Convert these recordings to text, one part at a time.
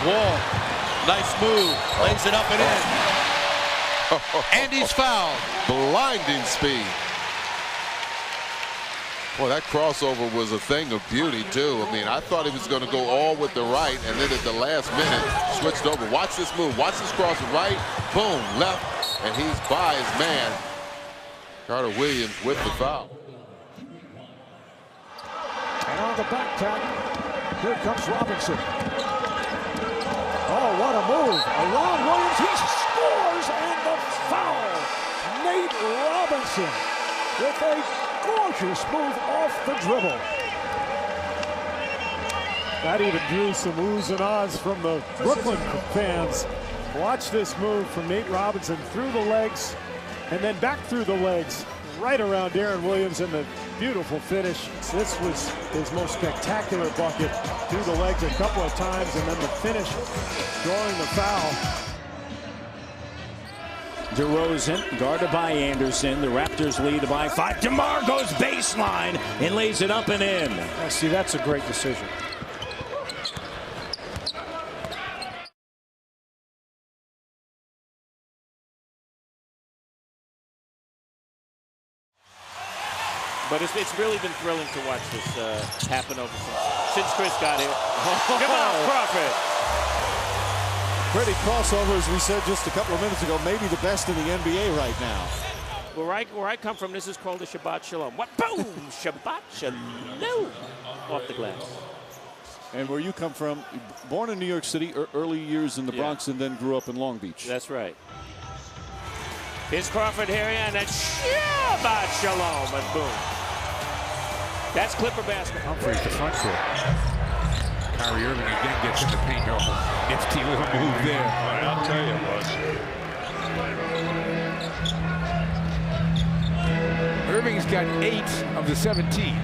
Wall, nice move, lays it up and in. And he's fouled. Blinding speed. Boy, that crossover was a thing of beauty, too. I mean, I thought he was going to go all with the right, and then at the last minute, switched over. Watch this move. Watch this cross right. Boom, left, and he's by his man. Carter Williams with the foul. And on the back tap, here comes Robinson. Oh, what a move. Around Williams, he scores, and the foul. Nate Robinson with a gorgeous move off the dribble. That even drew some oohs and ahs from the Brooklyn fans. Watch this move from Nate Robinson through the legs and then back through the legs right around Deron Williams, and the beautiful finish. This was his most spectacular bucket, through the legs a couple of times, and then the finish drawing the foul. DeRozan guarded by Anderson. The Raptors lead by 5. DeMar goes baseline and lays it up and in. See, that's a great decision. But it's really been thrilling to watch this happen over since Chris got here. Come on, Crawford. Pretty crossover, as we said just a couple of minutes ago, maybe the best in the NBA right now. Where I come from, this is called the Shabbat Shalom. What? Boom! Shabbat Shalom! Off the glass. And where you come from, born in New York City, early years in the Bronx, and then grew up in Long Beach. That's right. Here's Crawford here, and that's Shabbat Shalom, and boom. That's Clipper basketball. Humphreys the front court. Kyrie Irving again gets in the paint. Oh, it's T with a move there. I'll tell you it was. Irving's got 8 of the 17.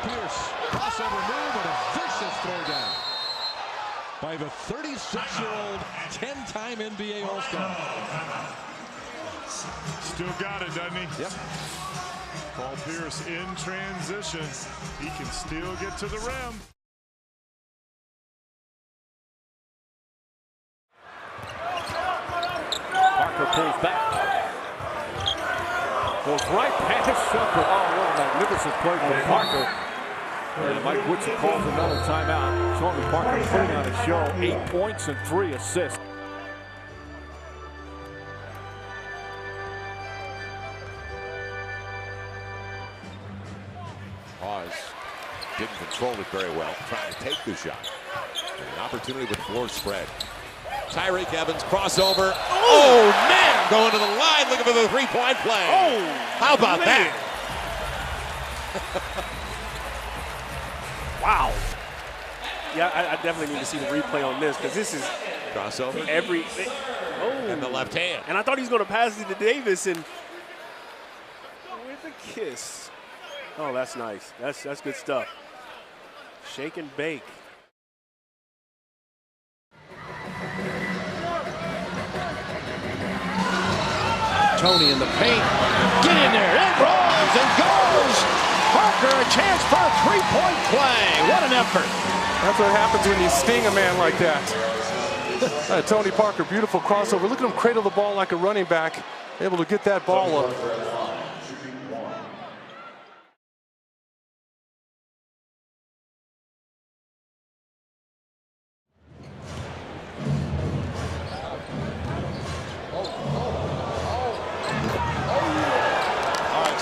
Pierce, crossover move and a vicious throwdown by the 36-year-old 10-time NBA All-Star. Still got it, doesn't he? Yep. Paul Pierce in transition. He can still get to the rim. Parker pulls back. Goes right past Shumpert. Oh, what a magnificent play from Parker. And Mike Woodson calls another timeout. Tony Parker putting on a show. 8 points and 3 assists. Hawes didn't control it very well, trying to take the shot. And an opportunity with floor spread. Tyreke Evans crossover. Oh man, going to the line, looking for the three-point play. Oh, how about that? Wow. Yeah, I definitely need to see the replay on this, because this is Crossover. And the left hand. And I thought he was going to pass it to Davis, and with a kiss. Oh, that's nice. That's good stuff. Shake and bake. Tony in the paint. Get in there. It rolls and goes. Parker, a chance for a three-point play. What an effort. That's what happens when you sting a man like that. Tony Parker, beautiful crossover. Look at him cradle the ball like a running back. Able to get that ball up.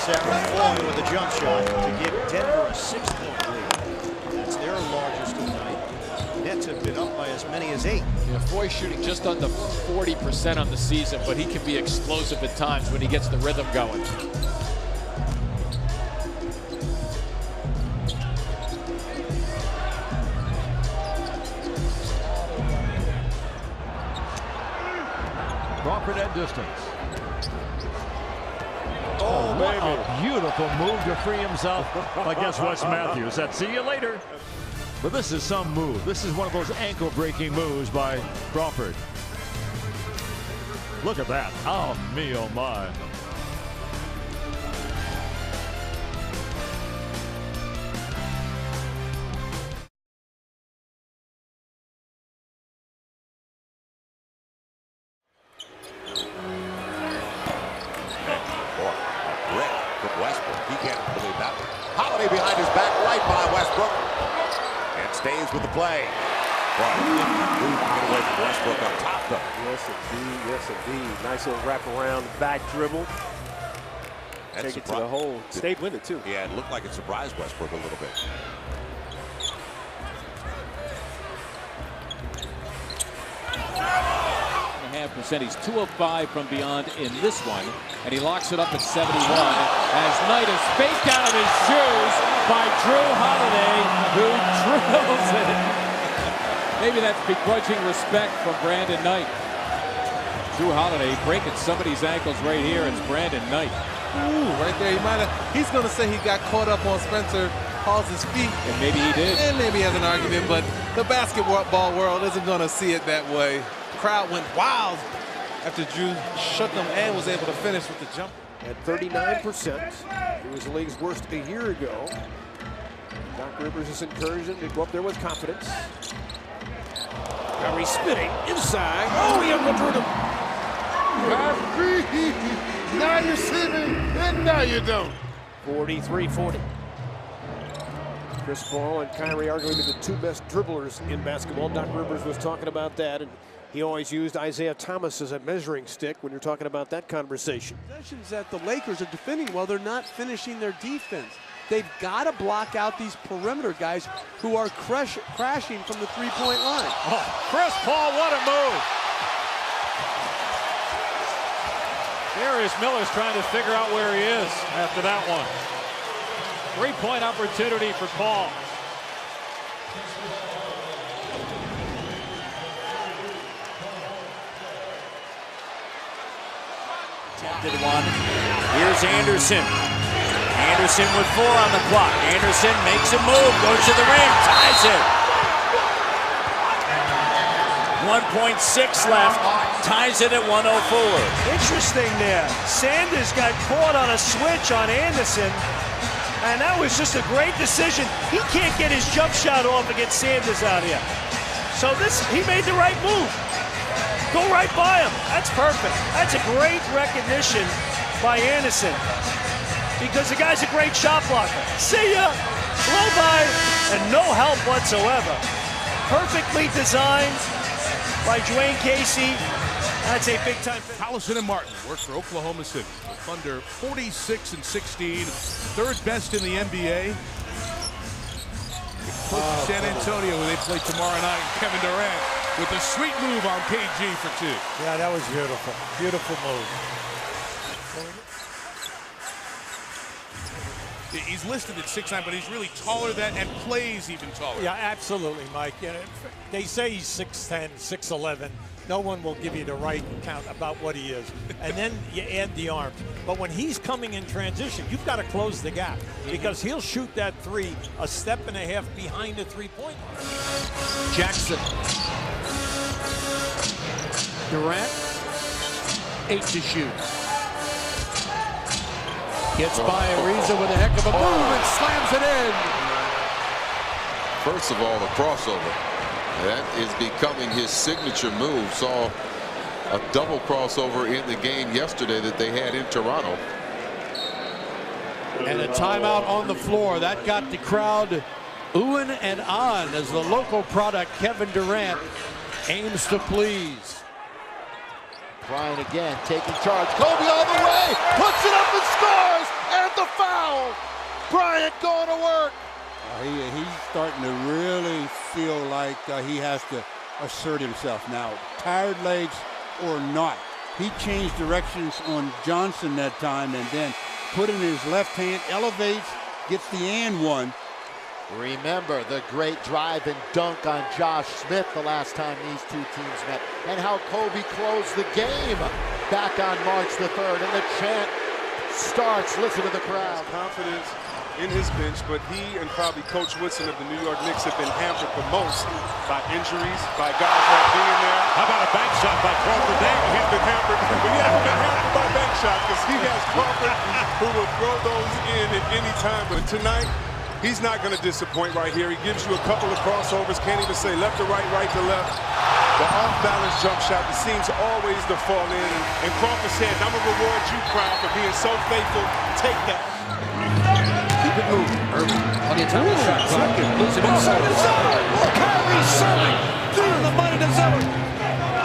Sarah with a jump shot to give Denver a 6-point lead. That's their largest of the night. Nets have been up by as many as 8. Yeah, Foy shooting just under 40% on the season, but he can be explosive at times when he gets the rhythm going. Crawford at distance. Oh, What baby. a beautiful move to free himself against Wes Matthews. That see you later. But this is some move. This is one of those ankle-breaking moves by Crawford. Look at that. Oh, me, oh, my. Westbrook, he can't believe that one. Holiday behind his back, right by Westbrook, and stays with the play. But move to get away from Westbrook on top, though. Yes, indeed. Yes, indeed. Nice little wraparound back dribble. Take it to the hole. Stayed with it, too. Yeah, it looked like it surprised Westbrook a little bit. %. He's 2 of 5 from beyond in this one, and he locks it up at 71 as Knight is faked out of his shoes by Drew Holiday, who drills it. Maybe that's begrudging respect from Brandon Knight. Drew Holiday breaking somebody's ankles right here. It's Brandon Knight. Ooh, right there. He might have. He's going to say he got caught up on Spencer Hall's feet. And maybe he did. And maybe he has an argument, but the basketball world isn't going to see it that way. Crowd went wild after Drew shook him and was able to finish with the jump. At 39%, he was the league's worst a year ago. Doc Rivers is encouraging him to go up there with confidence. Kyrie spinning inside. Oh, he underthrew him. Now you see me, and now you don't. 43-40. Chris Paul and Kyrie arguably the two best dribblers in basketball. Doc Rivers was talking about that, and he always used Isaiah Thomas as a measuring stick when you're talking about that conversation. Possessions that the Lakers are defending well, they're not finishing their defense. They've got to block out these perimeter guys who are crashing from the three-point line. Oh, Chris Paul, what a move. Darius Miller's trying to figure out where he is after that one. Three-point opportunity for Paul. Attempted one. Here's Anderson. Anderson with 4 on the clock. Anderson makes a move, goes to the rim, ties it. 1.6 left, ties it at 104. Interesting there. Sanders got caught on a switch on Anderson, and that was just a great decision. He can't get his jump shot off against Sanders out here. So he made the right move. Go right by him. That's perfect. That's a great recognition by Anderson, because the guy's a great shot blocker. See ya. Blow by and no help whatsoever. Perfectly designed by Dwayne Casey. That's a big-time finish. Collison and Martin work for Oklahoma City. The Thunder 46-16, third best in the NBA. San Antonio, who they play tomorrow night. Kevin Durant with a sweet move on KG for 2. Yeah, that was beautiful. Beautiful move. He's listed at 6'9", but he's really taller than and plays even taller. Yeah, absolutely, Mike. They say he's 6'10", 6'11". No one will give you the right count about what he is. And then you add the arms. But when he's coming in transition, you've got to close the gap, because he'll shoot that 3 a step and a half behind the three-point line. Jackson. Durant, 8 to shoot. Gets by Ariza with a heck of a move and slams it in. First of all, the crossover. That is becoming his signature move. Saw a double crossover in the game yesterday that they had in Toronto. And a timeout on the floor. That got the crowd oohing and on as the local product, Kevin Durant, aims to please. Bryant again taking charge. Kobe all the way. Puts it up and scores. And the foul. Bryant going to work. He's starting to really feel like he has to assert himself now. Tired legs or not. He changed directions on Johnson that time and then put in his left hand, elevates, gets the and one. Remember the great drive and dunk on Josh Smith the last time these two teams met, and how Kobe closed the game back on March the 3rd. And the chant starts. Listen to the crowd. Confidence in his bench, but he and probably Coach Woodson of the New York Knicks have been hampered the most by injuries, by guys not being there. How about a bank shot by Crawford. They have been hampered, but he hasn't been hampered by bank shot because he has Crawford who will throw those in at any time. But tonight, he's not going to disappoint right here. He gives you a couple of crossovers, can't even say left to right, right to left. The off-balance jump shot that seems always to fall in. And Crawford said, I'm going to reward you, crowd, for being so faithful. Take that. Keep it moving. Irving, plenty of time to shot clock. Losing inside. Kyrie serving. On the money to Zeller.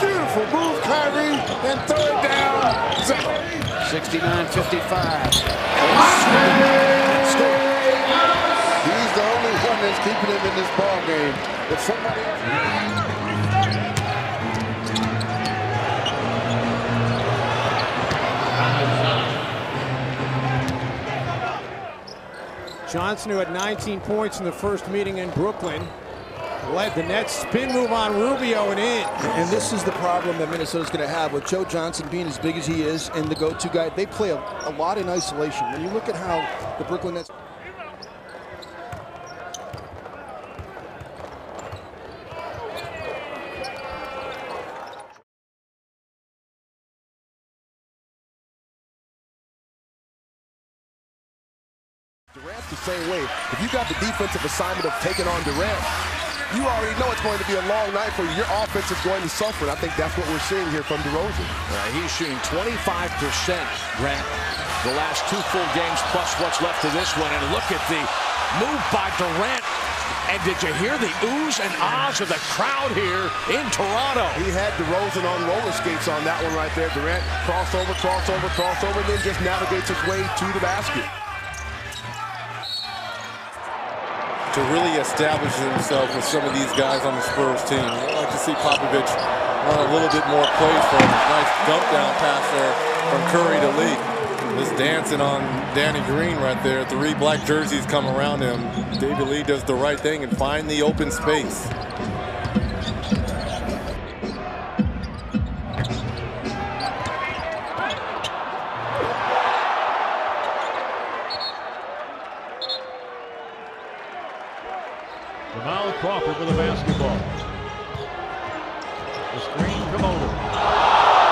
Beautiful move, Kyrie. And third down, Zeller. 69-55. He's the only one that's keeping him in this ball game. If somebody else... Johnson, who had 19 points in the first meeting in Brooklyn, led the Nets. Spin move on Rubio and in. And this is the problem that Minnesota's going to have with Joe Johnson being as big as he is and the go-to guy. They play a lot in isolation. When you look at how the Brooklyn Nets... Durant's the same way. If you got the defensive assignment of taking on Durant, you already know it's going to be a long night for you. Your offense is going to suffer, and I think that's what we're seeing here from DeRozan. He's shooting 25%, Grant, the last 2 full games plus what's left of this one. And look at the move by Durant. And did you hear the oohs and ahs of the crowd here in Toronto? He had DeRozan on roller skates on that one right there. Durant crossover, crossover, crossover, and then just navigates his way to the basket. To really establish himself with some of these guys on the Spurs team. I'd like to see Popovich run a little bit more plays for him. Nice dump down pass there from Curry to Lee. Just dancing on Danny Green right there. 3 black jerseys come around him. David Lee does the right thing and find the open space. Jamal Crawford with the basketball. The screen from over.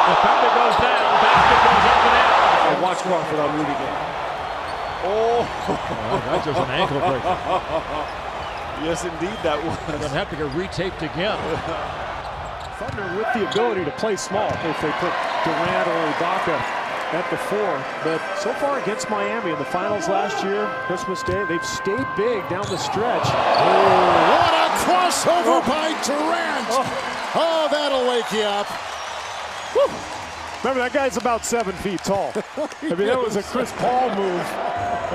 Defender goes down. Basket goes up and in. Oh, watch Crawford on Rudy Gay. That's just an ankle breaker. Yes, indeed, that was. They're going to have to get retaped again. Thunder with the ability to play small if they put Durant or Ibaka at the 4, but so far against Miami in the finals last year, Christmas Day, they've stayed big down the stretch. Oh, what a crossover by Durant! Oh, that'll wake you up. Woo. Remember, that guy's about 7 feet tall. I mean, that was a Chris Paul move,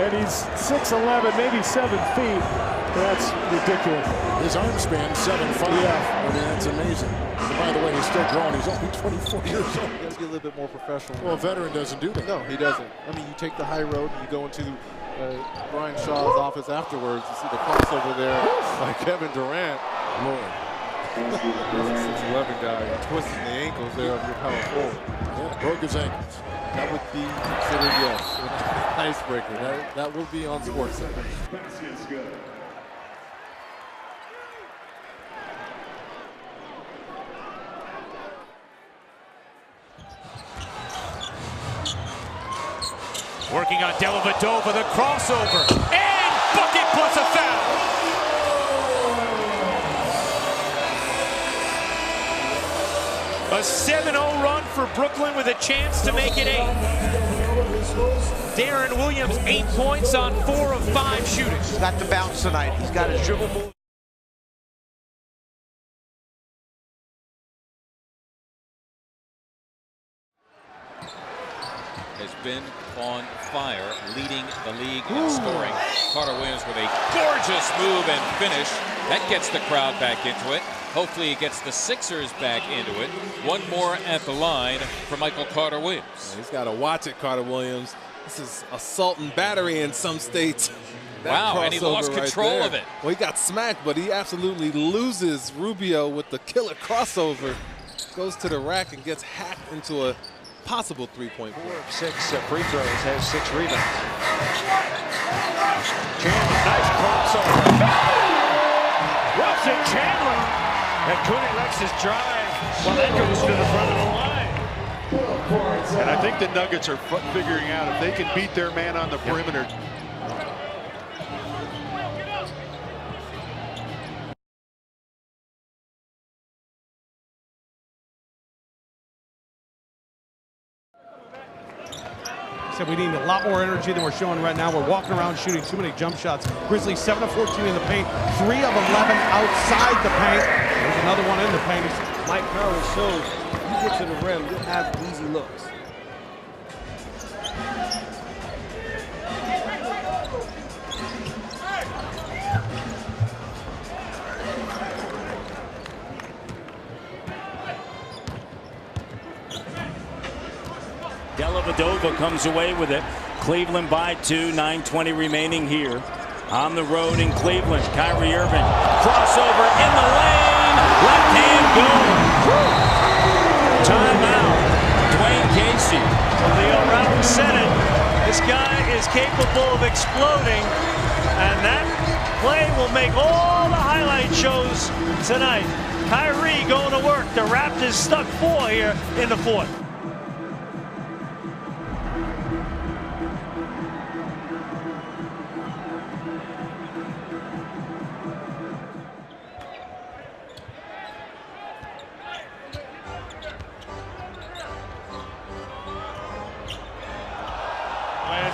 and he's 6'11", maybe 7 feet. That's ridiculous. His arm span 7'5". Yeah. I mean, that's amazing. And by the way, he's still growing. He's only 24 years old. You gotta be a little bit more professional. Well, a veteran doesn't do that. No, he doesn't. I mean, you take the high road and you go into Brian Shaw's office afterwards. You see the crossover there by Kevin Durant. Lord. That's a 6'11" guy twisting the ankles there of your power forward. Yeah, broke his ankles. That would be considered, yes, an icebreaker. That will be on SportsCenter. Working on Dellavedova, the crossover, and bucket plus a foul. A 7-0 run for Brooklyn with a chance to make it 8. Darren Williams, 8 points on 4 of 5 shooting. He's got the bounce tonight. He's got his dribble move. Has been on fire, leading the league in scoring. Carter Williams with a gorgeous move and finish. That gets the crowd back into it. Hopefully it gets the Sixers back into it. One more at the line for Michael Carter Williams. Yeah, he's got to watch it, Carter Williams. This is assault and battery in some states. Wow, and he lost control of it. Well, he got smacked, but he absolutely loses Rubio with the killer crossover. Goes to the rack and gets hacked into a possible 3-point play. 6 free throws, has 6 rebounds. Chandler, nice crossover. Russell Chandler And Cooney likes his drive. Well, that goes to the front of the line. And I think the Nuggets are figuring out if they can beat their man on the perimeter. Said we need a lot more energy than we're showing right now. We're walking around shooting too many jump shots. Grizzlies 7 of 14 in the paint, 3 of 11 outside the paint. There's another one in the paint. Mike Conley shows you get to the rim, you'll have easy looks. Dellavedova comes away with it. Cleveland by 2, 9:20 remaining here. On the road in Cleveland, Kyrie Irving. Crossover in the lane. Left hand goal. Timeout. Dwayne Casey. Leo Rautin said it. This guy is capable of exploding. And that play will make all the highlight shows tonight. Kyrie going to work. The Raptors stuck 4 here in the 4th.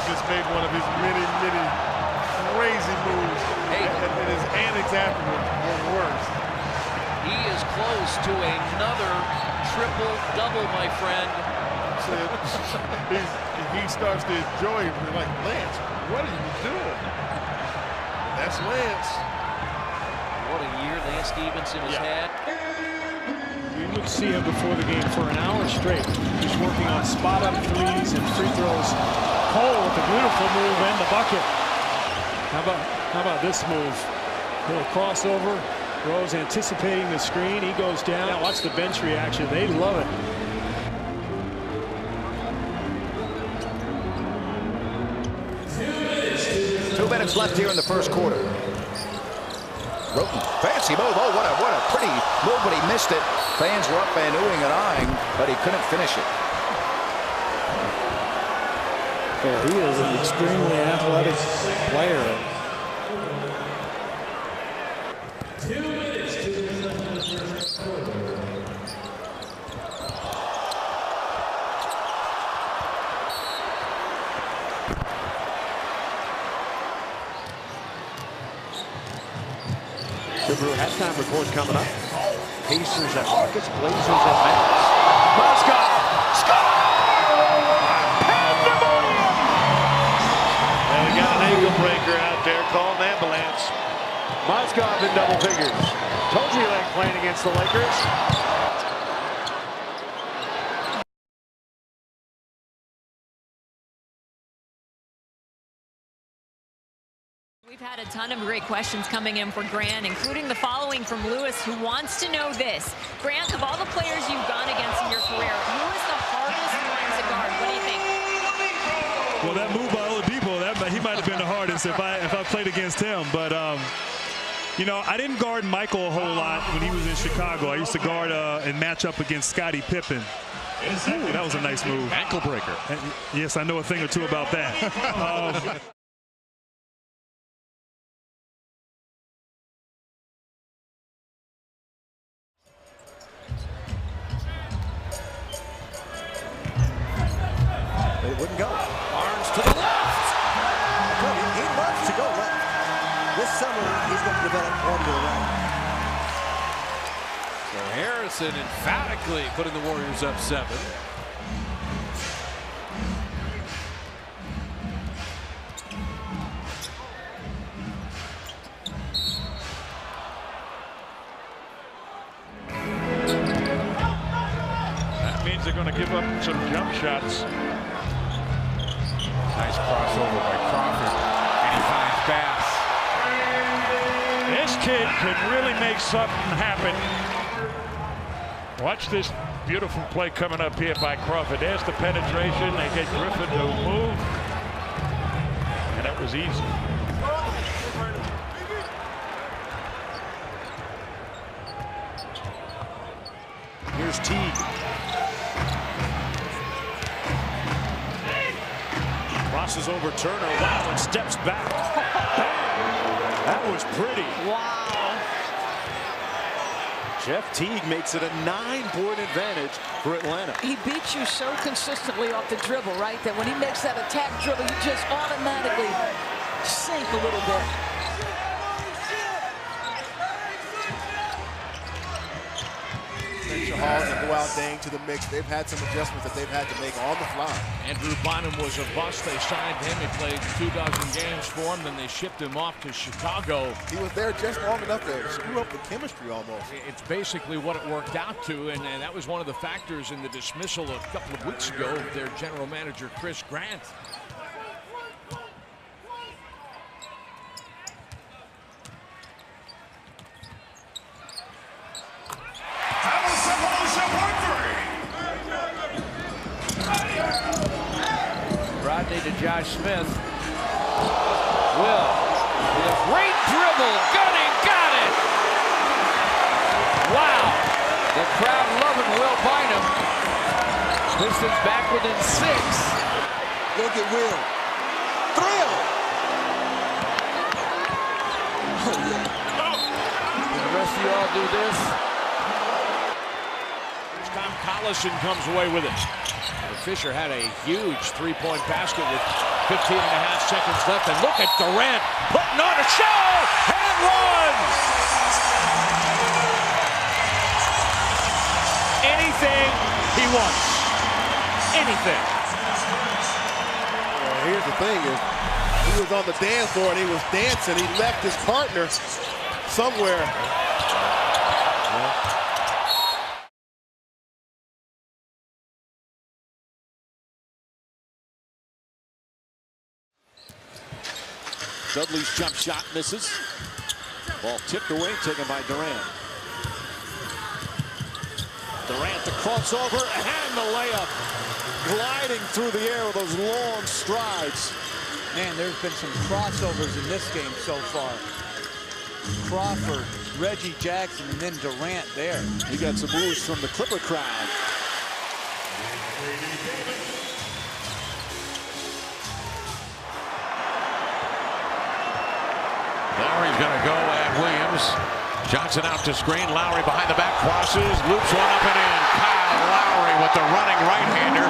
Just made one of his many crazy moves. And his antics afterwards were worse. He is close to another triple-double, my friend. So he starts to enjoy it. We're like, Lance, what are you doing? That's Lance. What a year Lance Stevenson has had. We would see him before the game for an hour straight. He's working on spot-up threes and free throws. Cole with a beautiful move and the bucket. How about this move? Little crossover. Rose anticipating the screen. He goes down. Now watch the bench reaction. They love it. Two minutes left here in the first quarter. Roten, fancy move. Oh, what a pretty move, but he missed it. Fans were up and oohing and eyeing, but he couldn't finish it. Yeah, he is an extremely athletic player. 2 minutes to the end of the first quarter. Subaru halftime report coming up. Pacers at Rockets, Blazers at Mavs. Mozgov, score! Pandemonium! And we got an ankle breaker out there. Call an ambulance. Mozgov in double figures. Told you he liked playing against the Lakers. We've had a ton of great questions coming in for Grant, including the following from Lewis, who wants to know this. Grant, of all the players you've gone against in your career, who is the hardest one to guard? What do you think? Well, that move by Oladipo, he might have been the hardest if I played against him. But, you know, I didn't guard Michael a whole lot when he was in Chicago. I used to guard and match up against Scottie Pippen. Ooh, that was a nice move. Ankle breaker. Yes, I know a thing or two about that. But it wouldn't go. Barnes to the left. He loves to go left. This summer, he's going to develop one to the right. So Harrison emphatically putting the Warriors up 7. That means they're going to give up some jump shots. Nice crossover by Crawford, and he finds Bass. This kid could really make something happen. Watch this beautiful play coming up here by Crawford. There's the penetration. They get Griffin to move. And that was easy. Here's Teague. Crosses over Turner. Wow, and steps back. That was pretty. Wow. Jeff Teague makes it a 9-point advantage for Atlanta. He beats you so consistently off the dribble, right? That when he makes that attack dribble, you just automatically sink a little bit. Hall and Luau Deng to the mix. They've had some adjustments that they've had to make on the fly. Andrew Bynum was a bust. They signed him. He played 2 dozen games for him. Then they shipped him off to Chicago. He was there just long enough to screw up the chemistry almost. It's basically what it worked out to, and that was one of the factors in the dismissal a couple of weeks ago of their general manager, Chris Grant. Rodney to Josh Smith. Will with a great dribble. Gunning, got it. Wow. The crowd loving Will Bynum. Pistons back within 6. Look at Will. Thrill. The rest of you all do this. Tom Collison comes away with it. Fisher had a huge 3-point basket with 15.5 seconds left. And look at Durant putting on a show and runs. Anything he wants. Anything. Well, here's the thing is, he was on the dance floor and he was dancing. He left his partner somewhere. Dudley's jump shot misses. Ball tipped away, taken by Durant. Durant the crossover and the layup. Gliding through the air with those long strides. Man, there's been some crossovers in this game so far. Crawford, Reggie Jackson, and then Durant there. We got some moves from the Clipper crowd. Lowry's going to go at Williams. Johnson out to screen. Lowry behind the back crosses. Loops one up and in. Kyle Lowry with the running right-hander.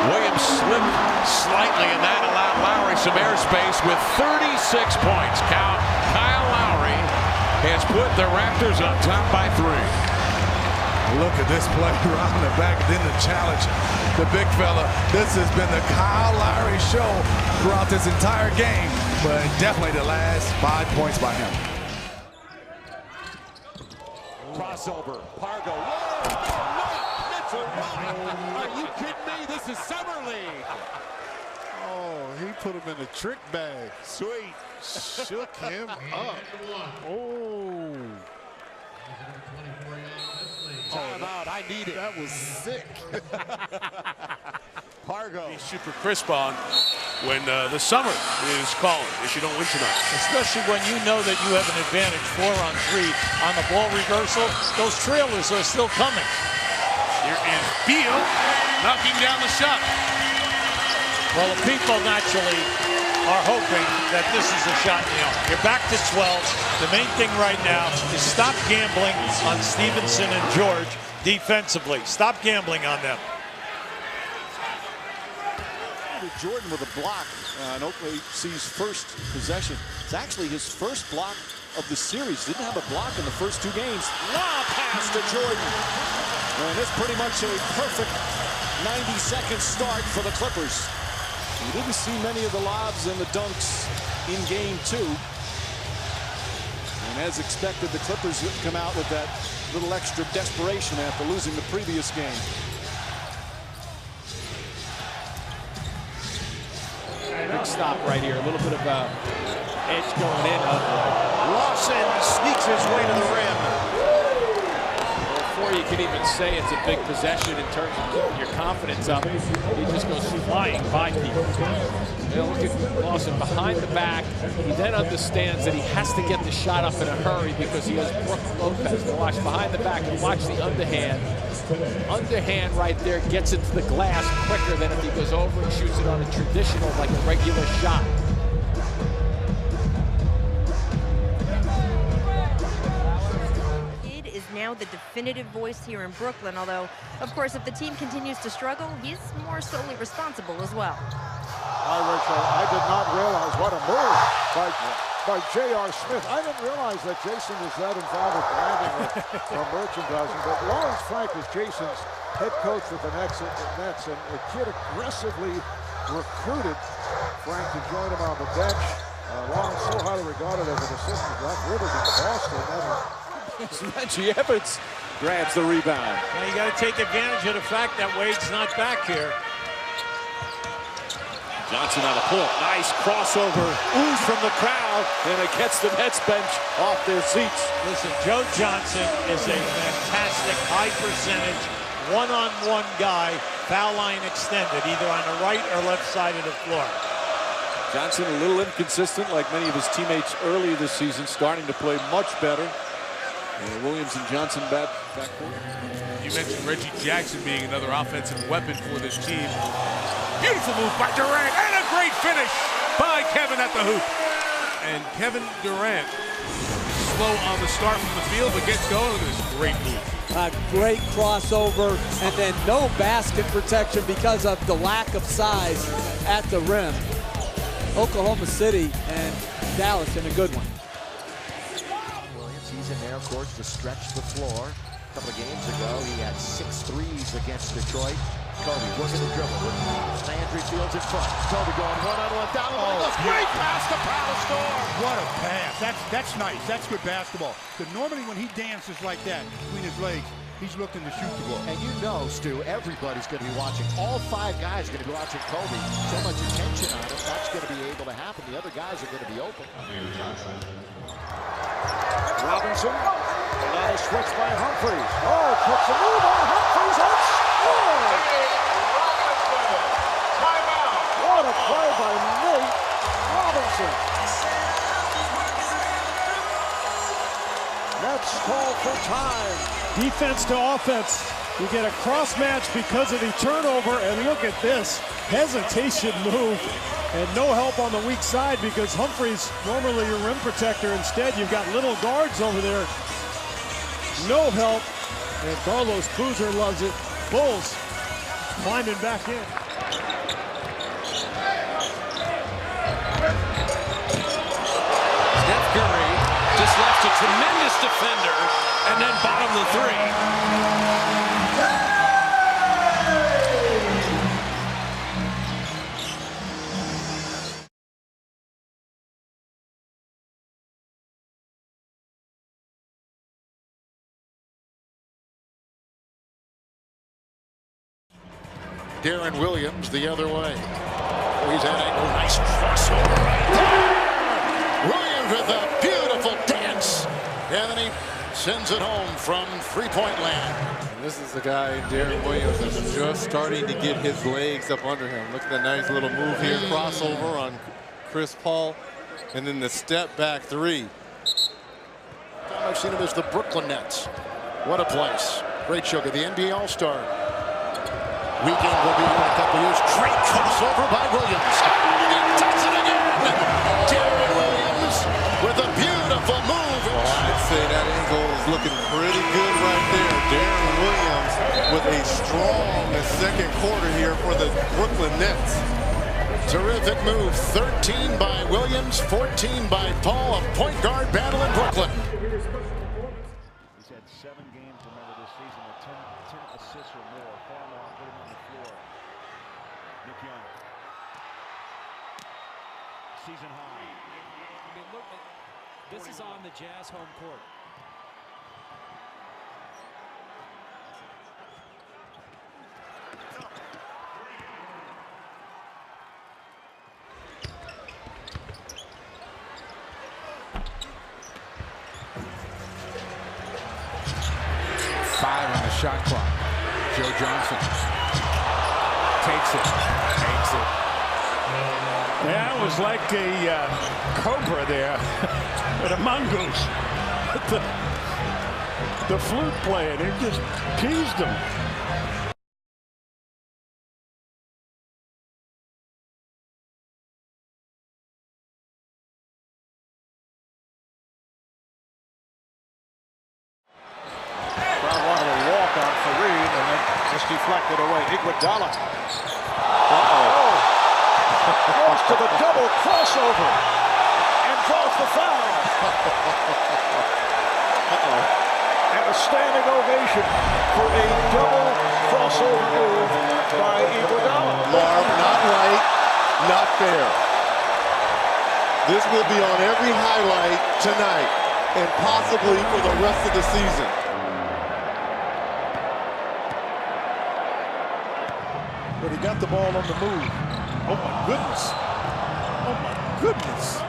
Williams slipped slightly, and that allowed Lowry some airspace with 36 points. Count. Kyle Lowry has put the Raptors on top by 3. Look at this play around the back, then the challenge. The big fella. This has been the Kyle Lowry show throughout this entire game, but definitely the last 5 points by him. Crossover. Pargo. Are you kidding me? This is Summer League. Oh, he put him in a trick bag. Sweet. Shook him up. Oh. Timeout. I need it. That was sick. Pargo. Be super crisp on when the summer is calling if you don't win tonight. Especially when you know that you have an advantage 4-on-3 on the ball reversal. Those trailers are still coming. Here is Beal knocking down the shot. Well, the people naturally are hoping that this is a shot nail. You're back to 12. The main thing right now is stop gambling on Stevenson and George defensively. Stop gambling on them. Jordan with a block on OKC's first possession. It's actually his first block of the series. Didn't have a block in the first 2 games. Lob pass to Jordan. And it's pretty much a perfect 90-second start for the Clippers. You didn't see many of the lobs and the dunks in game 2. And as expected, the Clippers come out with that little extra desperation after losing the previous game. Big stop right here. A little bit of edge going in. Lawson sneaks his way to the rim. before you can even say it's a big possession in terms of keeping your confidence up, he just goes flying by people. Now look at Lawson behind the back. He then understands that he has to get the shot up in a hurry because he has Brook Lopez. Now watch behind the back and watch the underhand. Underhand right there gets it to the glass quicker than if he goes over and shoots it on a traditional, like a regular shot. Is now the definitive voice here in Brooklyn, although, of course, if the team continues to struggle, he's more solely responsible as well. Hi, Rachel. I did not realize what a move by J.R. Smith. I didn't realize that Jason was that involved with branding or merchandising, but Lawrence Frank is Jason's head coach with the Nets, and the kid aggressively recruited Frank to join him on the bench. Lawrence so highly regarded as an assistant at Rock Rivers in Boston. Reggie Evans grabs the rebound. Now you got to take advantage of the fact that Wade's not back here. Johnson on a pull. Nice crossover. Ooze from the crowd, and it gets the Nets bench off their seats. Listen, Joe Johnson is a fantastic high percentage one-on-one guy, foul line extended, either on the right or left side of the floor. Johnson a little inconsistent, like many of his teammates early this season, starting to play much better. And Williams and Johnson backcourt. You mentioned Reggie Jackson being another offensive weapon for this team. Beautiful move by Durant, and a great finish by Kevin at the hoop. And Kevin Durant, slow on the start from the field, but gets going with this great move. A great crossover, and then no basket protection because of the lack of size at the rim. Oklahoma City and Dallas in a good one. He's in there, of course, to stretch the floor. A couple of games ago, he had 6 threes against Detroit. Kobe working the dribble with Landry Fields in front. Kobe going one-on-one down the lane. Great pass to Powell score. What a pass. That's nice. That's good basketball. Because normally when he dances like that between his legs, he's looking to shoot the ball. And you know, Stu, everybody's going to be watching. All 5 guys are going to be watching Kobe. So much attention on him. That's going to be able to happen. The other guys are going to be open. Robinson, another switch by Humphries. Oh, puts a move on Humphries and scores! What a play by Nate Robinson. Nets call for time. Defense to offense. You get a cross match because of the turnover, and look at this hesitation move. And no help on the weak side because Humphries, normally your rim protector. Instead, you've got little guards over there. No help. And Carlos Boozer loves it. Bulls climbing back in. Steph Curry just left a tremendous defender and then bottom the 3. Darren Williams the other way. He's at angle. Nice crossover right there. Williams with a beautiful dance. And then he sends it home from three-point land. And this is the guy, Darren Williams, that's just starting to get his legs up under him. Look at the nice little move here. Crossover on Chris Paul. And then the step back 3. I've seen him as the Brooklyn Nets. What a place. Great show. The NBA All-Star weekend will be here in a couple years. Great crossover by Williams. He does it again. Darren Williams with a beautiful move. Well, I'd say that angle is looking pretty good right there. Darren Williams with a strong second quarter here for the Brooklyn Nets. Terrific move. 13 by Williams, 14 by Paul. A point guard battle in Brooklyn. He's had 7 games, remember, this season with 10 assists or more. Far more, put him on the floor. Nick Young. Season high. I mean, look, this is on the Jazz home court. shot clock. Joe Johnson takes it, makes it. Yeah, it was like a cobra there with a mongoose. The flute playing, it just teased him. Crowd wanted a walk on Fareed, and then just deflected away. Iguodala. Goes to the double crossover and draws the foul. And a standing ovation for a double crossover move by Iguodala. Marv, not right, not fair. This will be on every highlight tonight and possibly for the rest of the season. But he got the ball on the move. Oh my goodness. Oh my goodness.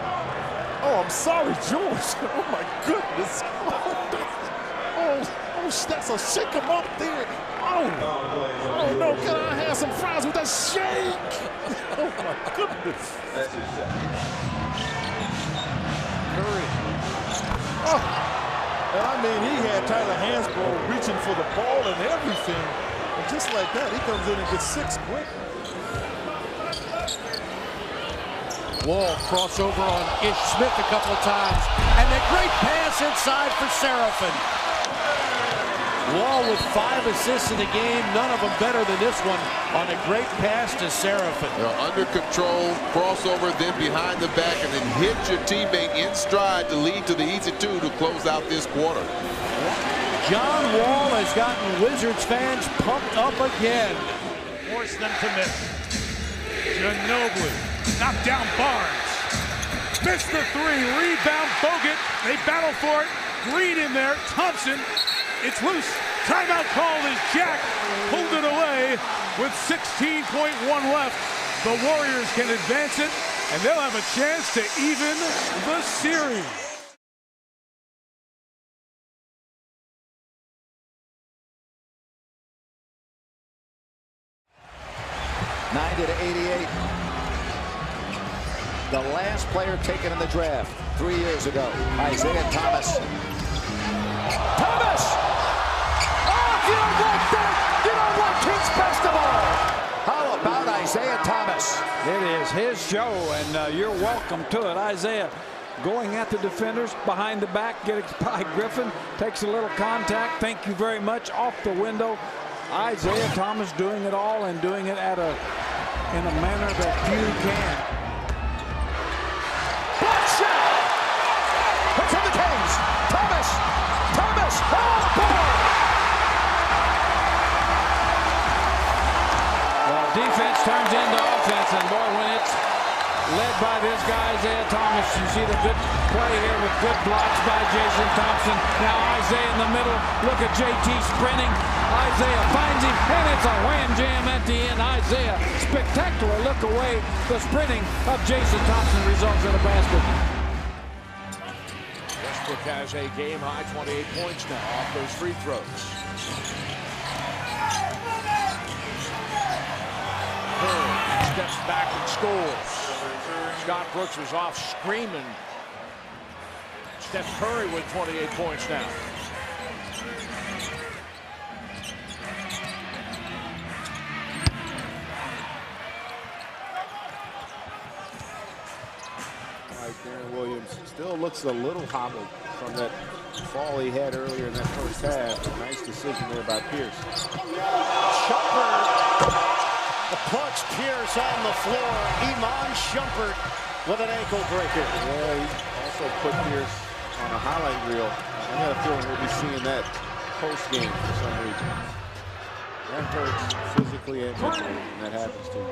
Oh, I'm sorry, George. Oh my goodness. That's a shake him up there. Oh no, can I have some fries with that shake? Oh my goodness. Curry. Oh, and I mean, he had Tyler Hansbrough reaching for the ball and everything. And just like that, he comes in and gets 6 quick. Wall crossover on Ish Smith a couple of times. And a great pass inside for Seraphin. Wall with 5 assists in the game, none of them better than this one on a great pass to Seraphin. Under control, crossover, then behind the back, and then hit your teammate in stride to lead to the easy 2 to close out this quarter. John Wall has gotten Wizards fans pumped up again. Force them to miss. Ginobili knocked down Barnes. Missed the 3, rebound Bogut. They battle for it. Green in there, Thompson. It's loose. Timeout call is Jack. Pulled it away with 16.1 left. The Warriors can advance it, and they'll have a chance to even the series. '90-88. The last player taken in the draft 3 years ago, Isaiah Thomas. Thomas! Oh, you don't like that! You don't like kids basketball! How about Isaiah Thomas? It is his show, and you're welcome to it. Isaiah going at the defenders, behind the back, getting by Griffin, takes a little contact. Thank you very much. Off the window. Isaiah Thomas doing it all and doing it at in a manner that few can. Block shot! It's in the Kings. Thomas! Thomas! Oh, boy! Well, defense turns into offense, and boy, when it's led by this guy, Isaiah Thomas, you see the good play here with good blocks by Jason Thompson. Now Isaiah in the middle. Look at JT sprinting. Isaiah finds him, and it's a wham jam at the end. Isaiah, spectacular look away. The sprinting of Jason Thompson results in a basket. Westbrook has a game-high 28 points now off those free throws. Curry steps back and scores. Scott Brooks was off screaming. Steph Curry with 28 points now. Darren Williams still looks a little hobbled from that fall he had earlier in that first half. A nice decision there by Pierce. Shumpert puts Pierce on the floor. Iman Shumpert with an ankle breaker. Yeah, he also put Pierce on a highlight reel. I got a feeling we'll be seeing that post-game for some reason. That hurts physically and mentally when that happens to you.